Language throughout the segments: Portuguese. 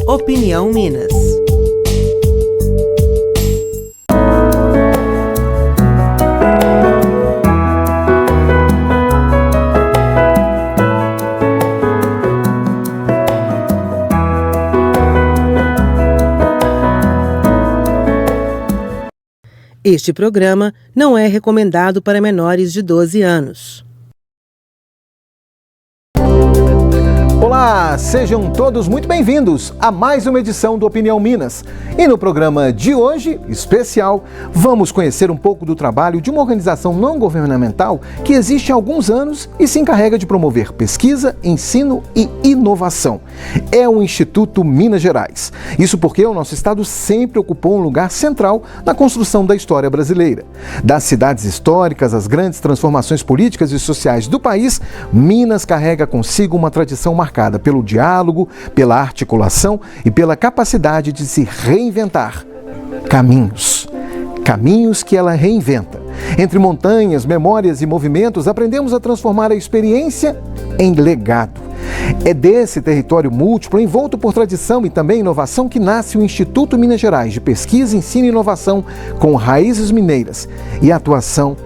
Opinião Minas. Este programa não é recomendado para menores de 12 anos. Olá, sejam todos muito bem-vindos a mais uma edição do Opinião Minas. E no programa de hoje, especial, vamos conhecer um pouco do trabalho de uma organização não governamental que existe há alguns anos e se encarrega de promover pesquisa, ensino e inovação. É o Instituto Minas Gerais. Isso porque o nosso estado sempre ocupou um lugar central na construção da história brasileira. Das cidades históricas às grandes transformações políticas e sociais do país, Minas carrega consigo uma tradição marcada pelo diálogo, pela articulação e pela capacidade de se reinventar. Caminhos que ela reinventa. Entre montanhas, memórias e movimentos, aprendemos a transformar a experiência em legado. É desse território múltiplo, envolto por tradição e também inovação, que nasce o Instituto Minas Gerais de Pesquisa, Ensino e Inovação, com raízes mineiras e atuação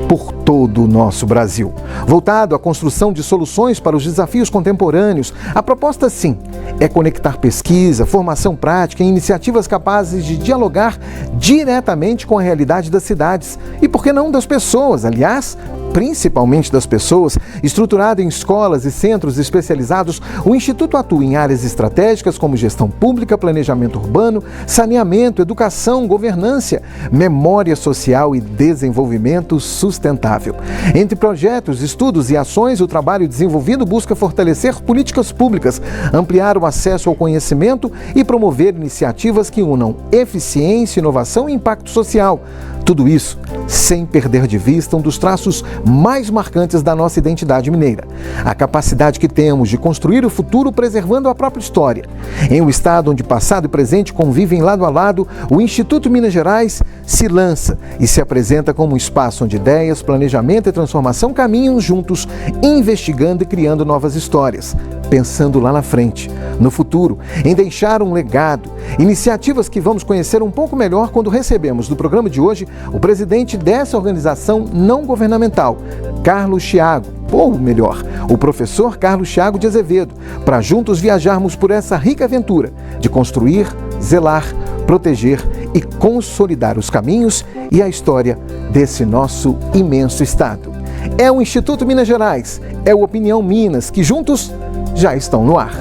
por todo o nosso Brasil. Voltado à construção de soluções para os desafios contemporâneos, a proposta, sim, é conectar pesquisa, formação prática e iniciativas capazes de dialogar diretamente com a realidade das cidades e, por que não, das pessoas, aliás, principalmente das pessoas. Estruturado em escolas e centros especializados, o Instituto atua em áreas estratégicas como gestão pública, planejamento urbano, saneamento, educação, governança, memória social e desenvolvimento sustentável. Entre projetos, estudos e ações, o trabalho desenvolvido busca fortalecer políticas públicas, ampliar o acesso ao conhecimento e promover iniciativas que unam eficiência, inovação e impacto social. Tudo isso sem perder de vista um dos traços mais marcantes da nossa identidade mineira: a capacidade que temos de construir o futuro preservando a própria história. Em um estado onde passado e presente convivem lado a lado, o Instituto Minas Gerais se lança e se apresenta como um espaço onde ideias, planejamento e transformação caminham juntos, investigando e criando novas histórias, pensando lá na frente, no futuro, em deixar um legado. Iniciativas que vamos conhecer um pouco melhor quando recebemos no programa de hoje o presidente dessa organização não governamental, Carlos Thiago, ou melhor, o professor Carlos Thiago de Azevedo, para juntos viajarmos por essa rica aventura de construir, zelar, proteger e consolidar os caminhos e a história desse nosso imenso estado. É o Instituto Minas Gerais, é o Opinião Minas, que juntos já estão no ar.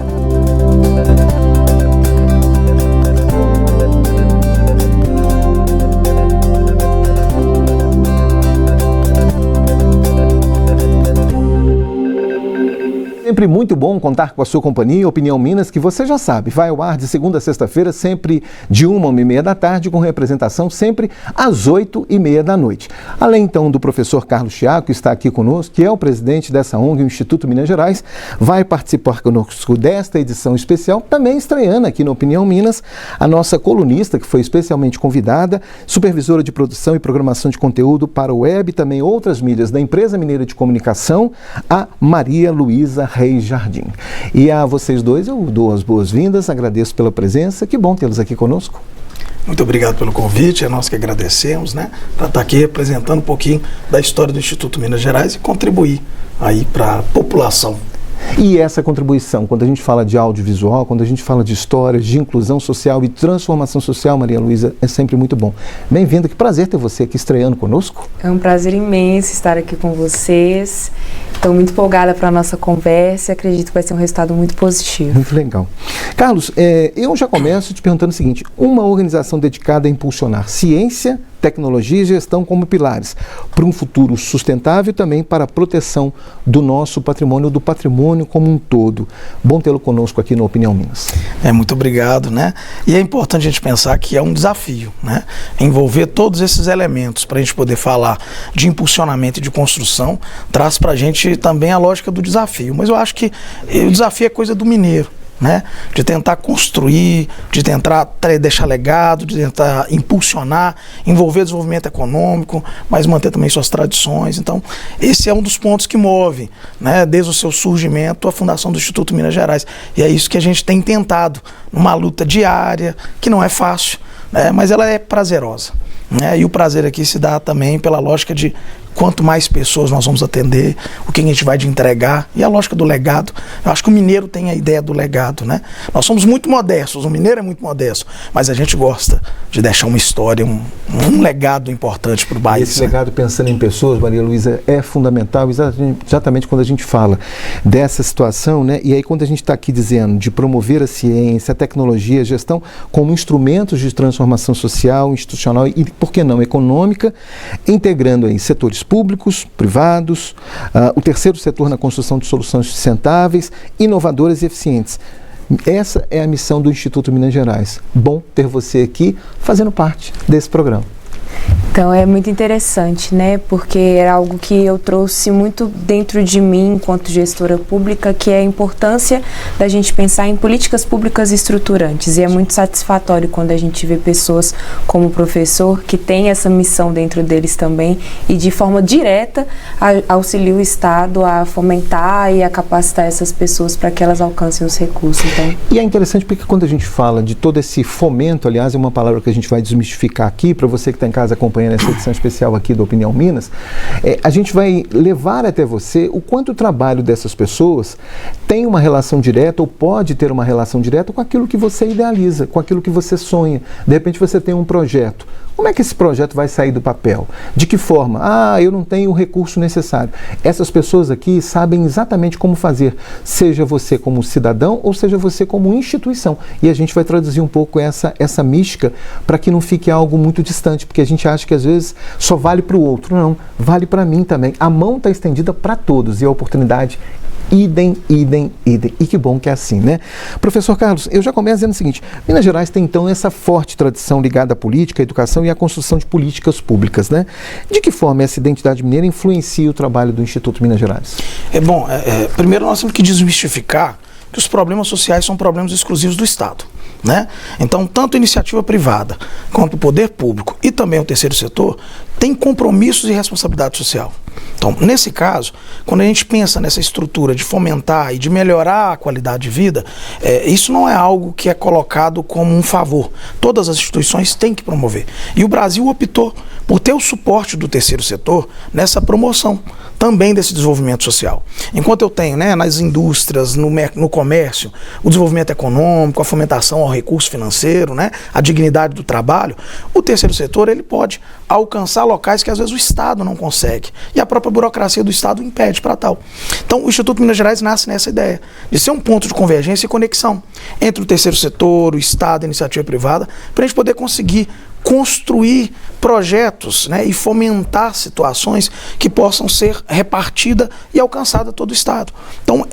Sempre muito bom contar com a sua companhia, Opinião Minas, que você já sabe, vai ao ar de segunda a sexta-feira, sempre de 1 a 1h30 da tarde, com representação sempre às 8h30 da noite. Além, então, do professor Carlos Thiago, que está aqui conosco, que é o presidente dessa ONG, o Instituto Minas Gerais, vai participar conosco desta edição especial, também estreando aqui no Opinião Minas, a nossa colunista, que foi especialmente convidada, supervisora de produção e programação de conteúdo para o web e também outras mídias da Empresa Mineira de Comunicação, a Maria Luísa Reis Jardim. E a vocês dois eu dou as boas-vindas, agradeço pela presença, que bom tê-los aqui conosco. Muito obrigado pelo convite, é nós que agradecemos, para estar aqui representando um pouquinho da história do Instituto Minas Gerais e contribuir aí para a população. E essa contribuição, quando a gente fala de audiovisual, quando a gente fala de histórias, de inclusão social e transformação social, Maria Luísa, é sempre muito bom. Bem-vinda, que prazer ter você aqui estreando conosco. É um prazer imenso estar aqui com vocês. Estou muito empolgada para a nossa conversa e acredito que vai ser um resultado muito positivo. Muito legal. Carlos, eu já começo te perguntando o seguinte: uma organização dedicada a impulsionar ciência, tecnologia e gestão como pilares para um futuro sustentável e também para a proteção do nosso patrimônio, do patrimônio como um todo. Bom tê-lo conosco aqui no Opinião Minas. Muito obrigado, E é importante a gente pensar que é um desafio, Envolver todos esses elementos para a gente poder falar de impulsionamento e de construção traz para a gente também a lógica do desafio. Mas eu acho que o desafio é coisa do mineiro. né? De tentar construir, de tentar deixar legado, de tentar impulsionar, envolver desenvolvimento econômico, mas manter também suas tradições. Então, esse é um dos pontos que move, né, desde o seu surgimento, a fundação do Instituto Minas Gerais. E é isso que a gente tem tentado, numa luta diária, que não é fácil, né, mas ela é prazerosa. Né? E o prazer aqui se dá também pela lógica de quanto mais pessoas nós vamos atender, o que a gente vai de entregar, e a lógica do legado. Eu acho que o mineiro tem a ideia do legado, né? Nós somos muito modestos, o mineiro é muito modesto, mas a gente gosta de deixar uma história, um legado importante para o país. Esse legado, pensando em pessoas, Maria Luísa, é fundamental exatamente quando a gente fala dessa situação, né? E aí quando a gente está aqui dizendo de promover a ciência, a tecnologia, a gestão como instrumentos de transformação social, institucional e, por que não, econômica, integrando aí setores públicos, privados, o terceiro setor na construção de soluções sustentáveis, inovadoras e eficientes. Essa é a missão do Instituto Minas Gerais. Bom ter você aqui fazendo parte desse programa. Então é muito interessante, né? Porque era algo que eu trouxe muito dentro de mim enquanto gestora pública, que é a importância da gente pensar em políticas públicas estruturantes. E é muito satisfatório quando a gente vê pessoas como o professor que tem essa missão dentro deles também e de forma direta auxilia o Estado a fomentar e a capacitar essas pessoas para que elas alcancem os recursos. Então. E é interessante porque quando a gente fala de todo esse fomento, aliás, é uma palavra que a gente vai desmistificar aqui, para você que está em casa acompanhando essa edição especial aqui do Opinião Minas, a gente vai levar até você o quanto o trabalho dessas pessoas tem uma relação direta ou pode ter uma relação direta com aquilo que você idealiza, com aquilo que você sonha. De repente você tem um projeto. Como é que esse projeto vai sair do papel? De que forma? Eu não tenho o recurso necessário. Essas pessoas aqui sabem exatamente como fazer, seja você como cidadão ou seja você como instituição. E a gente vai traduzir um pouco essa mística para que não fique algo muito distante, porque a gente acha que às vezes só vale para o outro. Não, vale para mim também. A mão está estendida para todos e a oportunidade idem, idem, idem. E que bom que é assim, né? Professor Carlos, eu já começo dizendo o seguinte: Minas Gerais tem então essa forte tradição ligada à política, à educação e à construção de políticas públicas, né? De que forma essa identidade mineira influencia o trabalho do Instituto Minas Gerais? Primeiro nós temos que desmistificar que os problemas sociais são problemas exclusivos do Estado. Né? Então, tanto a iniciativa privada quanto o poder público e também o terceiro setor têm compromissos e responsabilidade social. Então, nesse caso, quando a gente pensa nessa estrutura de fomentar e de melhorar a qualidade de vida, isso não é algo que é colocado como um favor. Todas as instituições têm que promover. E o Brasil optou por ter o suporte do terceiro setor nessa promoção também desse desenvolvimento social. Enquanto eu tenho, né, nas indústrias, no comércio, o desenvolvimento econômico, a fomentação ao recurso financeiro, né, a dignidade do trabalho, o terceiro setor ele pode alcançar locais que às vezes o Estado não consegue. E a própria burocracia do Estado impede para tal. Então, o Instituto Minas Gerais nasce nessa ideia de ser um ponto de convergência e conexão entre o terceiro setor, o Estado, a iniciativa privada, para a gente poder conseguir construir projetos, né, e fomentar situações que possam ser repartidas e alcançadas a todo o Estado. Então,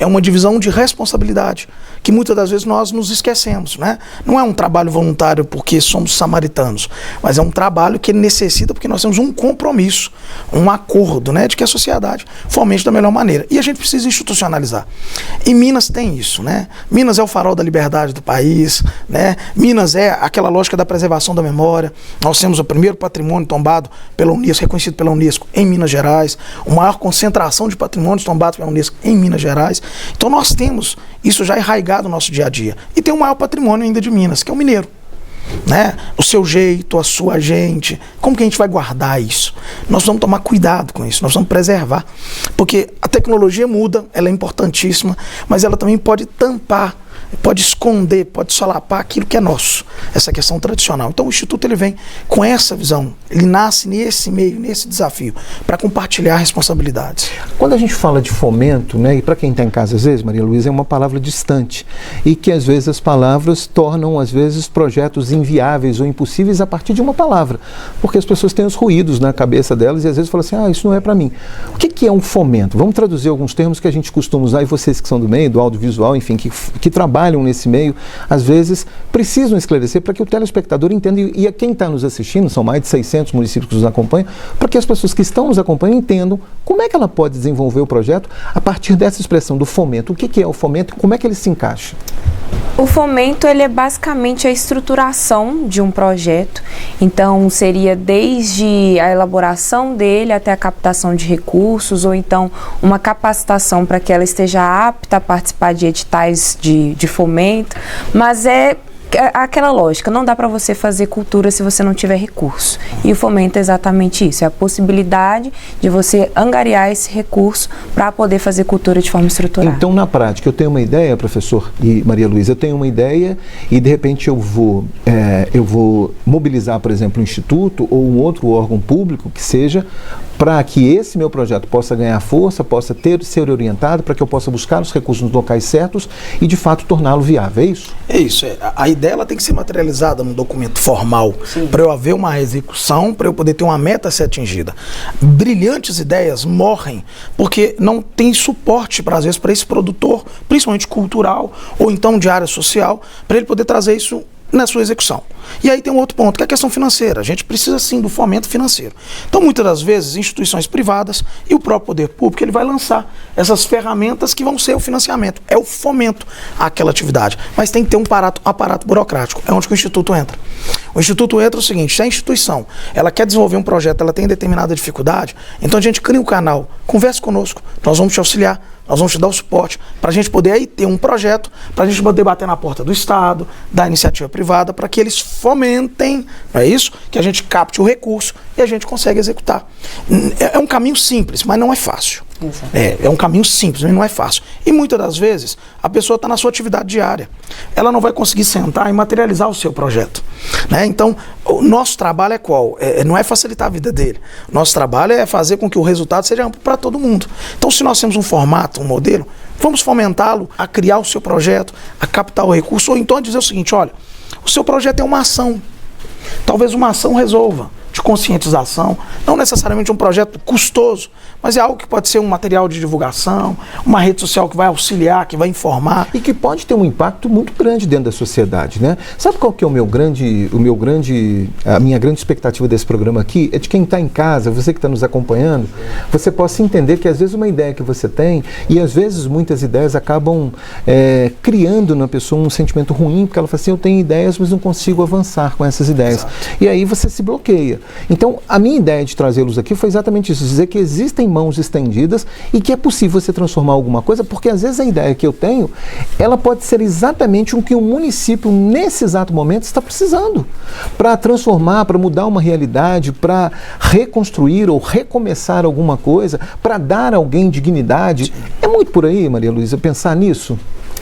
é uma divisão de responsabilidade que muitas das vezes nós nos esquecemos, né? Não é um trabalho voluntário porque somos samaritanos, mas é um trabalho que necessita porque nós temos um compromisso, um acordo, né, de que a sociedade fomente da melhor maneira. E a gente precisa institucionalizar. E Minas tem isso, né? Minas é o farol da liberdade do país, né? Minas é aquela lógica da preservação da memória. Nós temos o primeiro patrimônio tombado pela Unesco, reconhecido pela Unesco em Minas Gerais, a maior concentração de patrimônios tombados pela Unesco em Minas Gerais. Então nós temos isso já enraizado no nosso dia a dia. E tem o maior patrimônio ainda de Minas, que é o mineiro. Né? O seu jeito, a sua gente. Como que a gente vai guardar isso? Nós vamos tomar cuidado com isso, nós vamos preservar. Porque a tecnologia muda, ela é importantíssima, mas ela também pode tampar, pode esconder, pode solapar aquilo que é nosso, essa questão tradicional. Então o Instituto ele vem com essa visão, ele nasce nesse meio, nesse desafio, para compartilhar responsabilidades. Quando a gente fala de fomento, né, e para quem está em casa às vezes, Maria Luísa, é uma palavra distante, e que às vezes as palavras tornam às vezes projetos inviáveis ou impossíveis a partir de uma palavra, porque as pessoas têm os ruídos na cabeça delas e às vezes falam assim, isso não é para mim. O que é um fomento? Vamos traduzir alguns termos que a gente costuma usar, e vocês que são do meio, do audiovisual, enfim, que trabalham trabalham nesse meio, às vezes precisam esclarecer para que o telespectador entenda, e a quem está nos assistindo, são mais de 600 municípios que nos acompanham, para que as pessoas que estão nos acompanhando entendam como é que ela pode desenvolver o projeto a partir dessa expressão do fomento. O que é o fomento e como é que ele se encaixa? O fomento, ele é basicamente a estruturação de um projeto, então seria desde a elaboração dele até a captação de recursos, ou então uma capacitação para que ela esteja apta a participar de editais de fomento, mas é aquela lógica, não dá para você fazer cultura se você não tiver recurso. E o fomento é exatamente isso, é a possibilidade de você angariar esse recurso para poder fazer cultura de forma estruturada. Então, na prática, eu tenho uma ideia, professor e Maria Luísa, eu tenho uma ideia e, de repente, eu vou mobilizar, por exemplo, um instituto ou um outro órgão público que seja, para que esse meu projeto possa ganhar força, possa ser orientado, para que eu possa buscar os recursos nos locais certos e, de fato, torná-lo viável. É isso? É isso. A ideia ela tem que ser materializada num documento formal, para eu haver uma execução, para eu poder ter uma meta a ser atingida. Brilhantes ideias morrem porque não tem suporte, às vezes, para esse produtor, principalmente cultural, ou então de área social, para ele poder trazer isso na sua execução. E aí tem um outro ponto, que é a questão financeira. A gente precisa, sim, do fomento financeiro. Então, muitas das vezes, instituições privadas e o próprio poder público, ele vai lançar essas ferramentas que vão ser o financiamento, é o fomento àquela atividade. Mas tem que ter um aparato burocrático, é onde que o Instituto entra. O Instituto entra o seguinte, se a instituição ela quer desenvolver um projeto, ela tem determinada dificuldade, então a gente cria um canal, converse conosco, nós vamos te auxiliar, nós vamos te dar o suporte para a gente poder aí ter um projeto, para a gente poder bater na porta do Estado, da iniciativa privada, para que eles fomentem, não é isso? Que a gente capte o recurso e a gente consegue executar. É um caminho simples, mas não é fácil. É um caminho simples, mas não é fácil. E muitas das vezes a pessoa está na sua atividade diária. Ela não vai conseguir sentar e materializar o seu projeto, né? Então, o nosso trabalho é qual? Não é facilitar a vida dele. Nosso trabalho é fazer com que o resultado seja amplo para todo mundo. Então, se nós temos um formato, um modelo, vamos fomentá-lo a criar o seu projeto, a captar o recurso, ou então a dizer o seguinte, olha, o seu projeto é uma ação. Talvez uma ação resolva, de conscientização, não necessariamente um projeto custoso, mas é algo que pode ser um material de divulgação, uma rede social que vai auxiliar, que vai informar. E que pode ter um impacto muito grande dentro da sociedade, né? Sabe qual que é a minha grande expectativa desse programa aqui? É de quem está em casa, você que está nos acompanhando, você possa entender que às vezes uma ideia que você tem, e às vezes muitas ideias acabam criando na pessoa um sentimento ruim, porque ela fala assim, eu tenho ideias, mas não consigo avançar com essas ideias. Exato. E aí você se bloqueia. Então, a minha ideia de trazê-los aqui foi exatamente isso, dizer que existem mãos estendidas e que é possível você transformar alguma coisa, porque às vezes a ideia que eu tenho, ela pode ser exatamente o que o município, nesse exato momento, está precisando, para transformar, para mudar uma realidade, para reconstruir ou recomeçar alguma coisa, para dar a alguém dignidade. É muito por aí, Maria Luísa, pensar nisso?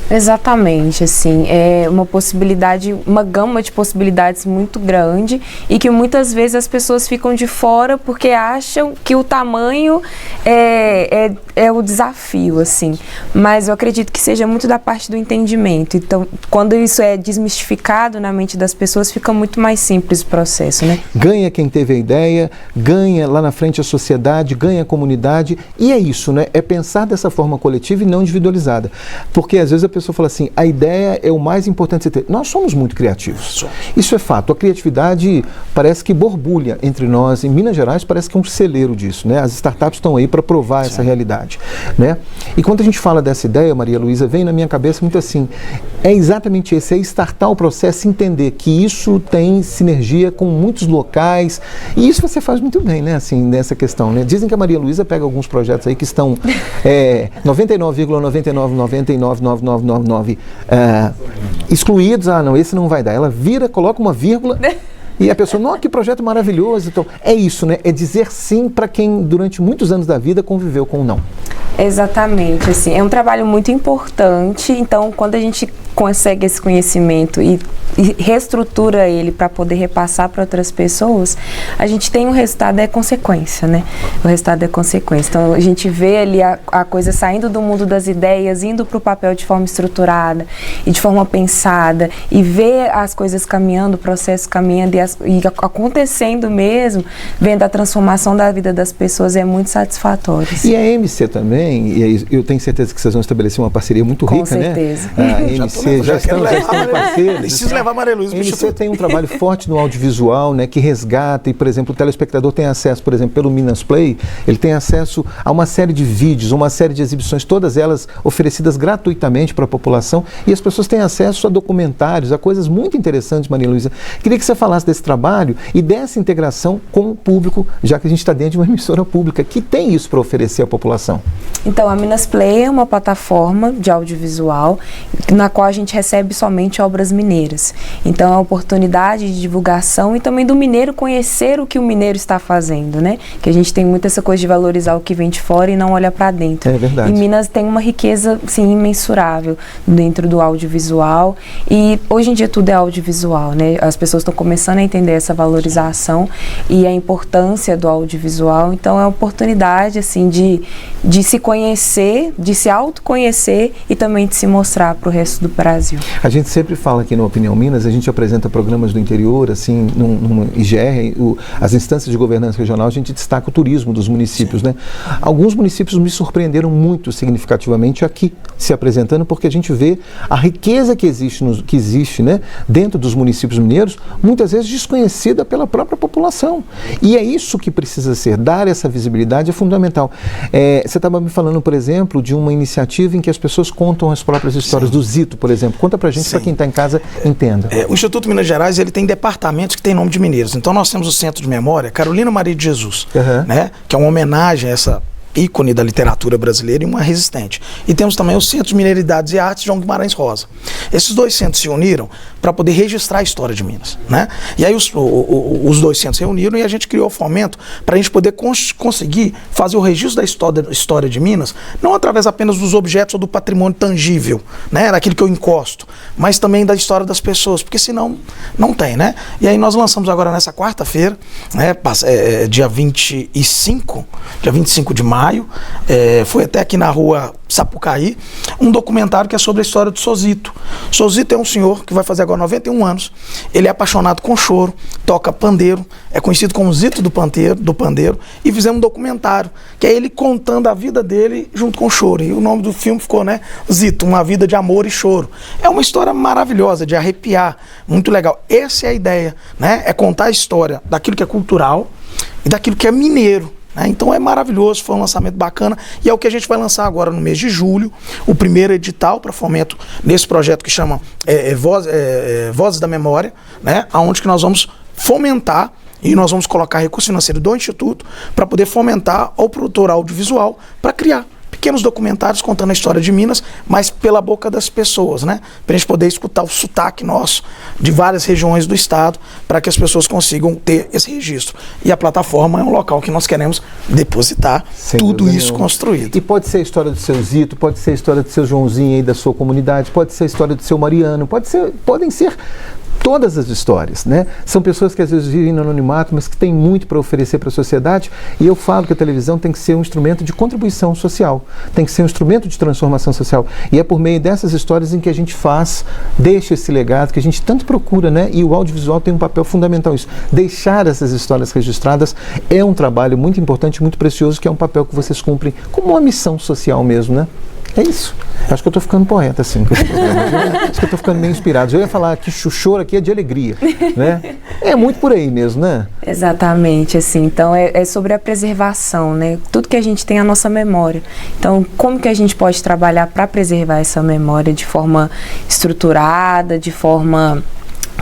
Exatamente, assim, é uma possibilidade, uma gama de possibilidades muito grande e que muitas vezes as pessoas ficam de fora porque acham que o tamanho é o desafio, assim, mas eu acredito que seja muito da parte do entendimento. Então, quando isso é desmistificado na mente das pessoas, fica muito mais simples o processo, né? Ganha quem teve a ideia, ganha lá na frente a sociedade, ganha a comunidade, e é isso, né? É pensar dessa forma coletiva e não individualizada, porque às vezes a pessoa fala assim, a ideia é o mais importante de você ter. Nós somos muito criativos. Isso é fato. A criatividade parece que borbulha entre nós. Em Minas Gerais parece que é um celeiro disso, né? As startups estão aí para provar essa realidade, né? E quando a gente fala dessa ideia, Maria Luísa, vem na minha cabeça muito assim, é exatamente esse, é startar o processo e entender que isso tem sinergia com muitos locais, e isso você faz muito bem, né? Assim, nessa questão, né? Dizem que a Maria Luísa pega alguns projetos aí que estão 99,99999999 excluídos, não, esse não vai dar. Ela vira, coloca uma vírgula e a pessoa, nossa, que projeto maravilhoso. Então, é isso, né? É dizer sim para quem durante muitos anos da vida conviveu com o não. Exatamente, assim, é um trabalho muito importante, então quando a gente consegue esse conhecimento e reestrutura ele para poder repassar para outras pessoas, a gente tem um resultado, é consequência, né? O resultado é consequência. Então a gente vê ali a coisa saindo do mundo das ideias, indo para o papel de forma estruturada e de forma pensada, e ver as coisas caminhando, o processo caminhando e acontecendo mesmo, vendo a transformação da vida das pessoas, é muito satisfatório. E a MC também, e eu tenho certeza que vocês vão estabelecer uma parceria muito rica, né? Com certeza. A MC NC, já estão parceiros. Preciso levar a Maria Luísa. A NC tem um trabalho forte no audiovisual, né, que resgata e, por exemplo, o telespectador tem acesso, por exemplo, pelo Minas Play, ele tem acesso a uma série de vídeos, uma série de exibições, todas elas oferecidas gratuitamente para a população, e as pessoas têm acesso a documentários, a coisas muito interessantes, Maria Luísa. Queria que você falasse desse trabalho e dessa integração com o público, já que a gente está dentro de uma emissora pública que tem isso para oferecer à população. Então, a Minas Play é uma plataforma de audiovisual na qual a gente recebe somente obras mineiras. Então, é uma oportunidade de divulgação e também do mineiro conhecer o que o mineiro está fazendo, né? Que a gente tem muito essa coisa de valorizar o que vem de fora e não olhar para dentro. É verdade. E Minas tem uma riqueza, assim, imensurável dentro do audiovisual, e hoje em dia tudo é audiovisual, né? As pessoas estão começando a entender essa valorização e a importância do audiovisual. Então, é uma oportunidade, assim, de se conhecer, de se autoconhecer e também de se mostrar para o resto do Brasil. A gente sempre fala aqui no Opinião Minas, a gente apresenta programas do interior, assim, no IGR, as instâncias de governança regional, a gente destaca o turismo dos municípios, né? Alguns municípios me surpreenderam muito significativamente aqui se apresentando, porque a gente vê a riqueza que existe, né, dentro dos municípios mineiros, muitas vezes desconhecida pela própria população. E é isso que precisa ser, dar essa visibilidade é fundamental. Você estava me falando, por exemplo, de uma iniciativa em que as pessoas contam as próprias histórias. Sim. Do Zito, por exemplo. Conta pra gente, para quem está em casa entenda. O Instituto Minas Gerais, ele tem departamentos que têm nome de mineiros. Então nós temos o Centro de Memória Carolina Maria de Jesus, né, que é uma homenagem a essa ícone da literatura brasileira e uma resistente. E temos também o Centro de Mineridades e Artes João Guimarães Rosa. Esses dois centros se uniram para poder registrar a história de Minas, né? E aí os dois centros se reuniram e a gente criou o fomento para a gente poder conseguir fazer o registro da história de Minas, não através apenas dos objetos ou do patrimônio tangível, né, daquilo que eu encosto, mas também da história das pessoas, porque senão não tem, né? E aí nós lançamos agora nessa quarta-feira, né, dia 25 de maio, foi até aqui na rua Sapucaí, um documentário que é sobre a história do Sozito. Sozito é um senhor que vai fazer agora 91 anos, ele é apaixonado com choro, toca pandeiro, é conhecido como Zito do pandeiro, e fizemos um documentário, que é ele contando a vida dele junto com o choro, e o nome do filme ficou, né, Zito, uma vida de amor e choro. É uma história maravilhosa, de arrepiar, muito legal. Essa é a ideia, né, é contar a história daquilo que é cultural e daquilo que é mineiro. Então é maravilhoso, foi um lançamento bacana e é o que a gente vai lançar agora no mês de julho, o primeiro edital para fomento nesse projeto que chama Vozes da Memória, né, onde que nós vamos fomentar e nós vamos colocar recurso financeiro do Instituto para poder fomentar o produtor audiovisual para criar pequenos documentários contando a história de Minas, mas pela boca das pessoas, né? Para a gente poder escutar o sotaque nosso de várias regiões do estado, para que as pessoas consigam ter esse registro. E a plataforma é um local que nós queremos depositar tudo isso construído. E pode ser a história do seu Zito, pode ser a história do seu Joãozinho aí da sua comunidade, pode ser a história do seu Mariano, podem ser todas as histórias, né? São pessoas que às vezes vivem no anonimato, mas que têm muito para oferecer para a sociedade, e eu falo que a televisão tem que ser um instrumento de contribuição social, tem que ser um instrumento de transformação social, e é por meio dessas histórias em que a gente deixa esse legado que a gente tanto procura, né? E o audiovisual tem um papel fundamental nisso. Deixar essas histórias registradas é um trabalho muito importante, muito precioso, que é um papel que vocês cumprem como uma missão social mesmo, né? É isso. Acho que eu estou ficando poeta, assim. Acho que eu estou ficando meio inspirado. Eu ia falar que choro aqui é de alegria, né? É muito por aí mesmo, né? Exatamente, assim. Então, é sobre a preservação, né? Tudo que a gente tem é a nossa memória. Então, como que a gente pode trabalhar para preservar essa memória de forma estruturada, de forma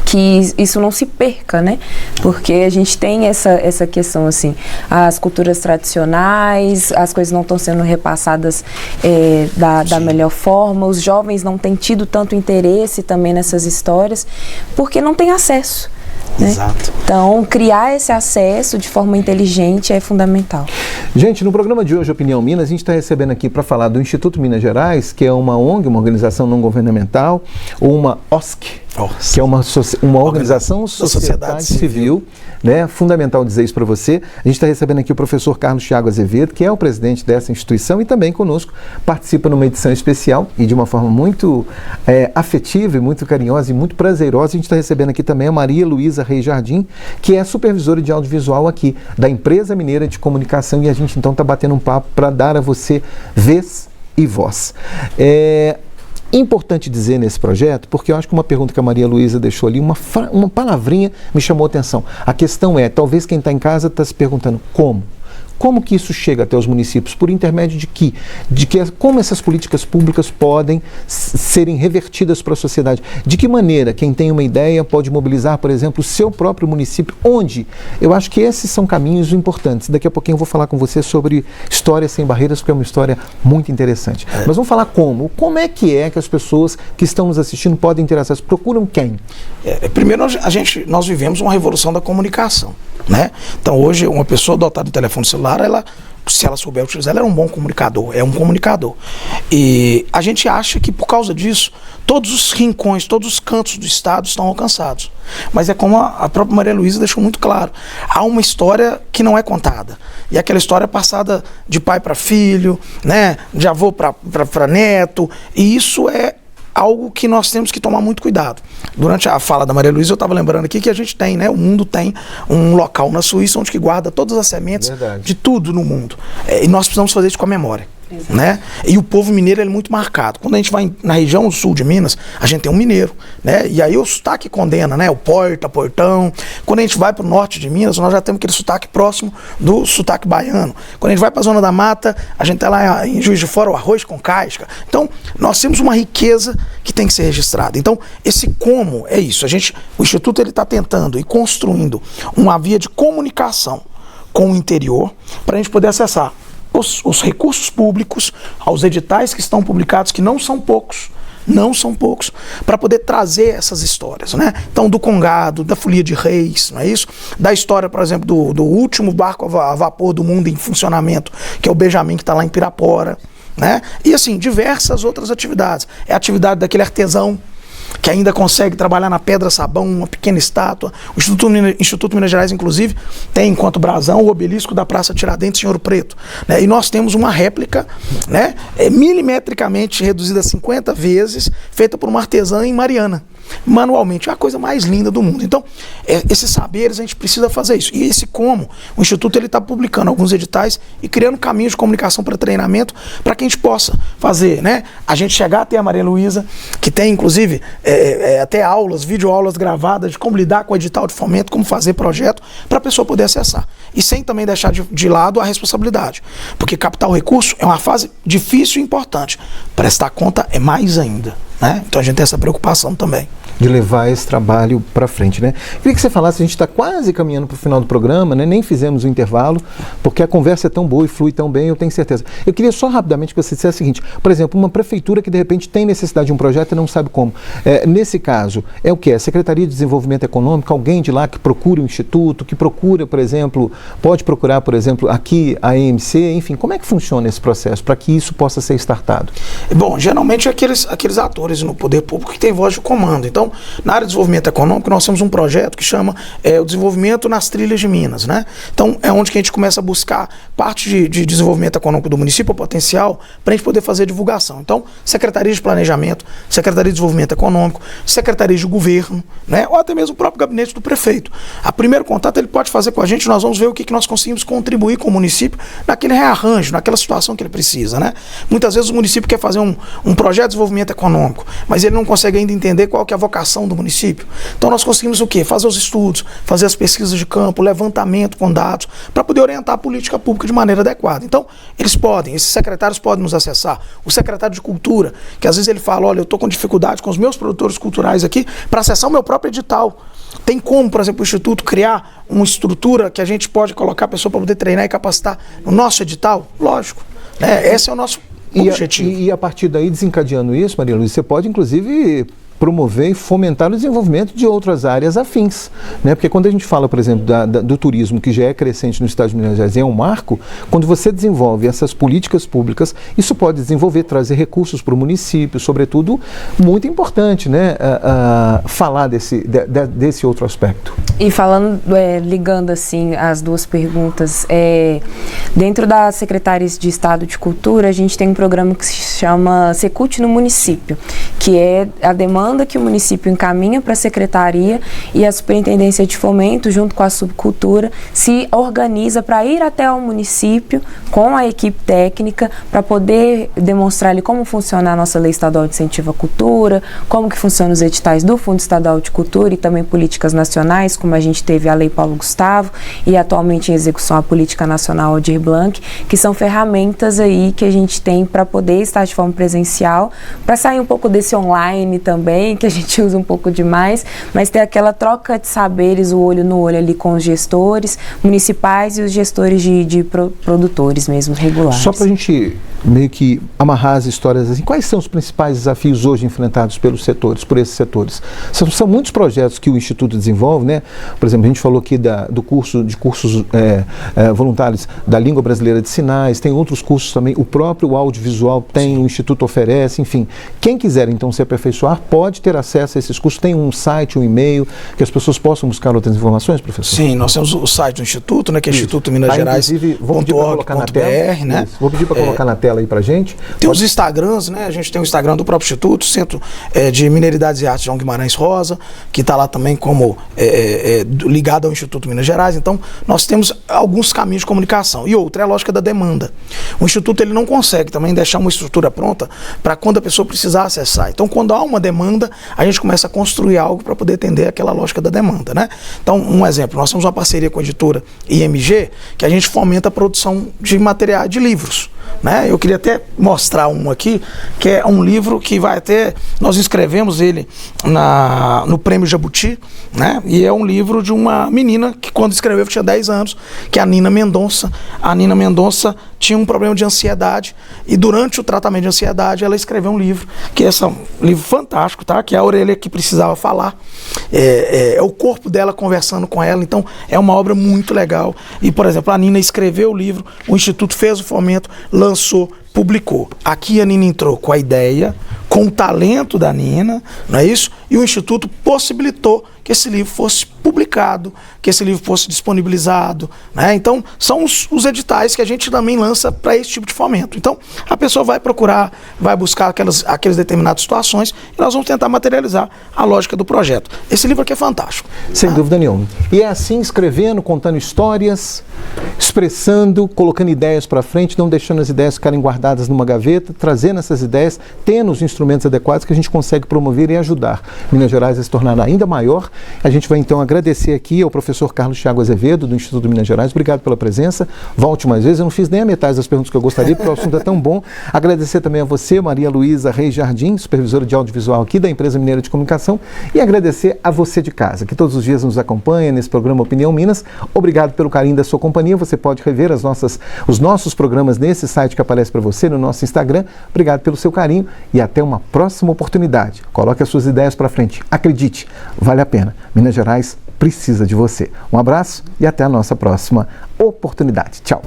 que isso não se perca, né? Porque a gente tem essa questão, assim, as culturas tradicionais, as coisas não estão sendo repassadas da melhor forma, os jovens não têm tido tanto interesse também nessas histórias, porque não têm acesso. Né? Exato. Então, criar esse acesso de forma inteligente é fundamental. Gente, no programa de hoje, Opinião Minas, a gente está recebendo aqui para falar do Instituto Minas Gerais, que é uma ONG, uma organização não governamental, ou uma OSC, que é uma organização da sociedade civil, né? Fundamental dizer isso para você. A gente está recebendo aqui o professor Carlos Thiago Azevedo, que é o presidente dessa instituição e também conosco participa numa edição especial e de uma forma muito afetiva e muito carinhosa e muito prazerosa. A gente está recebendo aqui também a Maria Luísa Reis Jardim, que é supervisora de audiovisual aqui da Empresa Mineira de Comunicação, e a gente então está batendo um papo para dar a você vez e voz. Importante dizer nesse projeto, porque eu acho que uma pergunta que a Maria Luísa deixou ali, uma palavrinha me chamou a atenção. A questão é, talvez quem está em casa está se perguntando como? Como que isso chega até os municípios? Por intermédio de que? Como essas políticas públicas podem serem revertidas para a sociedade? De que maneira quem tem uma ideia pode mobilizar, por exemplo, o seu próprio município? Onde? Eu acho que esses são caminhos importantes. Daqui a pouquinho eu vou falar com você sobre História Sem Barreiras, porque é uma história muito interessante. Mas vamos falar como. Como é que as pessoas que estão nos assistindo podem ter acesso? Procuram quem? Primeiro, nós vivemos uma revolução da comunicação, né? Então, hoje, uma pessoa dotada de telefone celular, se ela souber utilizar, ela é um bom comunicador, é um comunicador. E a gente acha que, por causa disso, todos os rincões, todos os cantos do estado estão alcançados. Mas é como a própria Maria Luísa deixou muito claro, há uma história que não é contada. E aquela história é passada de pai para filho, né, de avô para neto, e isso é algo que nós temos que tomar muito cuidado. Durante a fala da Maria Luísa, eu estava lembrando aqui que a gente tem, né? O mundo tem um local na Suíça onde que guarda todas as sementes de tudo no mundo. E nós precisamos fazer isso com a memória. Né? E o povo mineiro é muito marcado. Quando a gente vai na região sul de Minas, a gente tem um mineiro, né? E aí o sotaque condena, né? O porta, portão. Quando a gente vai para o norte de Minas, nós já temos aquele sotaque próximo do sotaque baiano. Quando a gente vai para a zona da mata, a gente tem lá em Juiz de Fora o arroz com casca. Então, nós temos uma riqueza que tem que ser registrada. Então, esse como é isso. O Instituto está tentando e construindo uma via de comunicação com o interior para a gente poder acessar os recursos públicos, aos editais que estão publicados, que não são poucos, para poder trazer essas histórias, né? Então, do Congado, da Folia de Reis, não é isso? Da história, por exemplo, do último barco a vapor do mundo em funcionamento, que é o Benjamin, que está lá em Pirapora, né? E assim, diversas outras atividades. É a atividade daquele artesão que ainda consegue trabalhar na pedra-sabão, uma pequena estátua. O Instituto Minas Gerais, inclusive, tem enquanto brasão o obelisco da Praça Tiradentes em Ouro Preto, né? E nós temos uma réplica, né, milimetricamente reduzida 50 vezes, feita por uma artesã em Mariana, manualmente. É a coisa mais linda do mundo. Então, esses saberes, a gente precisa fazer isso. E o Instituto está publicando alguns editais e criando caminhos de comunicação para treinamento, para que a gente possa fazer, né? A gente chegar até a Maria Luísa, que tem, inclusive, até aulas, videoaulas gravadas de como lidar com o edital de fomento, como fazer projeto, para a pessoa poder acessar. E sem também deixar de lado a responsabilidade. Porque captar o recurso é uma fase difícil e importante. Prestar conta é mais ainda, né? Então a gente tem essa preocupação também. De levar esse trabalho para frente, né? Queria que você falasse, a gente está quase caminhando para o final do programa, né? Nem fizemos o intervalo, porque a conversa é tão boa e flui tão bem, eu tenho certeza. Eu queria só rapidamente que você dissesse o seguinte, por exemplo, uma prefeitura que de repente tem necessidade de um projeto e não sabe como. Nesse caso, é o quê? A Secretaria de Desenvolvimento Econômico, alguém de lá que procura o Instituto, que procura, por exemplo, pode procurar, por exemplo, aqui a EMC, enfim, como é que funciona esse processo para que isso possa ser startado? Bom, geralmente é aqueles atores no poder público que têm voz de comando. Então, na área de desenvolvimento econômico, nós temos um projeto que chama o desenvolvimento nas trilhas de Minas, né? Então, é onde que a gente começa a buscar parte de desenvolvimento econômico do município, o potencial, para a gente poder fazer divulgação. Então, Secretaria de Planejamento, Secretaria de Desenvolvimento Econômico, Secretaria de Governo, né? Ou até mesmo o próprio gabinete do prefeito. A primeiro contato ele pode fazer com a gente, nós vamos ver o que nós conseguimos contribuir com o município naquele rearranjo, naquela situação que ele precisa, né? Muitas vezes o município quer fazer um projeto de desenvolvimento econômico, mas ele não consegue ainda entender qual que é a vocação do município. Então nós conseguimos o quê? Fazer os estudos, fazer as pesquisas de campo, levantamento com dados, para poder orientar a política pública de maneira adequada. Então, esses secretários podem nos acessar. O secretário de Cultura, que às vezes ele fala, olha, eu estou com dificuldade com os meus produtores culturais aqui para acessar o meu próprio edital. Tem como, por exemplo, o Instituto criar uma estrutura que a gente pode colocar a pessoa para poder treinar e capacitar no nosso edital? Lógico. Esse é o nosso objetivo. E a partir daí, desencadeando isso, Maria Luísa, você pode, inclusive, promover e fomentar o desenvolvimento de outras áreas afins, né? Porque quando a gente fala, por exemplo, do turismo, que já é crescente no estado de Minas Gerais, é um marco, quando você desenvolve essas políticas públicas, isso pode desenvolver, trazer recursos para o município, sobretudo, muito importante, né? Falar desse outro aspecto. E falando, ligando assim as duas perguntas, dentro das secretarias de Estado de Cultura, a gente tem um programa que se chama Secult no Município, que é a demanda demanda que o município encaminha para a secretaria e a Superintendência de Fomento, junto com a Subcultura, se organiza para ir até o município com a equipe técnica para poder demonstrar ali como funciona a nossa Lei Estadual de Incentivo à Cultura, como que funcionam os editais do Fundo Estadual de Cultura e também políticas nacionais, como a gente teve a Lei Paulo Gustavo e atualmente em execução a Política Nacional Aldir Blanc, que são ferramentas aí que a gente tem para poder estar de forma presencial, para sair um pouco desse online também, que a gente usa um pouco demais, mas ter aquela troca de saberes, o olho no olho ali com os gestores municipais e os gestores de produtores mesmo, regulares. Só para a gente meio que amarrar as histórias assim, quais são os principais desafios hoje enfrentados pelos setores, por esses setores? São muitos projetos que o Instituto desenvolve, né? Por exemplo, a gente falou aqui do curso de cursos voluntários da língua brasileira de sinais, tem outros cursos também, o próprio audiovisual tem, o Instituto oferece, enfim. Quem quiser então se aperfeiçoar pode ter acesso a esses cursos, tem um site, um e-mail, que as pessoas possam buscar outras informações, professor? Sim, nós temos o site do Instituto, né, que é Instituto Minas Gerais. Vou pedir para colocar na tela, né? Vou pedir para colocar na tela aí pra gente. Tem os Instagrams, né? A gente tem o Instagram do próprio Instituto, Centro de Mineridades e Artes João Guimarães Rosa, que está lá também como ligado ao Instituto Minas Gerais. Então, nós temos alguns caminhos de comunicação. E outra é a lógica da demanda. O Instituto ele não consegue também deixar uma estrutura pronta para quando a pessoa precisar acessar. Então, quando há uma demanda, a gente começa a construir algo para poder atender aquela lógica da demanda, né? Então, um exemplo, nós temos uma parceria com a editora IMG, que a gente fomenta a produção de material de livros, né? Eu queria até mostrar um aqui, que é um livro que vai até... Nós inscrevemos ele no Prêmio Jabuti, né? E é um livro de uma menina que quando escreveu tinha 10 anos, que é a Nina Mendonça. A Nina Mendonça tinha um problema de ansiedade e durante o tratamento de ansiedade ela escreveu um livro, que é um livro fantástico, tá? Que é A Orelha que Precisava Falar. É o corpo dela conversando com ela, então é uma obra muito legal. E, por exemplo, a Nina escreveu o livro, o Instituto fez o fomento, lançou, publicou. Aqui a Nina entrou com a ideia, com o talento da Nina, não é isso? E o Instituto possibilitou que esse livro fosse publicado, que esse livro fosse disponibilizado, né? Então, são os editais que a gente também lança para esse tipo de fomento. Então, a pessoa vai procurar, vai buscar aquelas determinadas situações e nós vamos tentar materializar a lógica do projeto. Esse livro aqui é fantástico. Sem dúvida nenhuma. E é assim, escrevendo, contando histórias, expressando, colocando ideias para frente, não deixando as ideias ficarem guardadas numa gaveta, trazendo essas ideias, tendo os instrumentos adequados que a gente consegue promover e ajudar Minas Gerais a se tornar ainda maior. A gente vai então agradecer aqui ao professor Carlos Thiago Azevedo, do Instituto Minas Gerais. Obrigado pela presença. Volte mais vezes. Eu não fiz nem a metade das perguntas que eu gostaria, porque o assunto é tão bom. Agradecer também a você, Maria Luísa Reis Jardim, supervisora de audiovisual aqui da Empresa Mineira de Comunicação. E agradecer a você de casa, que todos os dias nos acompanha nesse programa Opinião Minas. Obrigado pelo carinho da sua companhia. Você pode rever os nossos programas nesse site que aparece para você, no nosso Instagram. Obrigado pelo seu carinho e até uma próxima oportunidade. Coloque as suas ideias para frente. Acredite, vale a pena. Minas Gerais precisa de você. Um abraço e até a nossa próxima oportunidade. Tchau.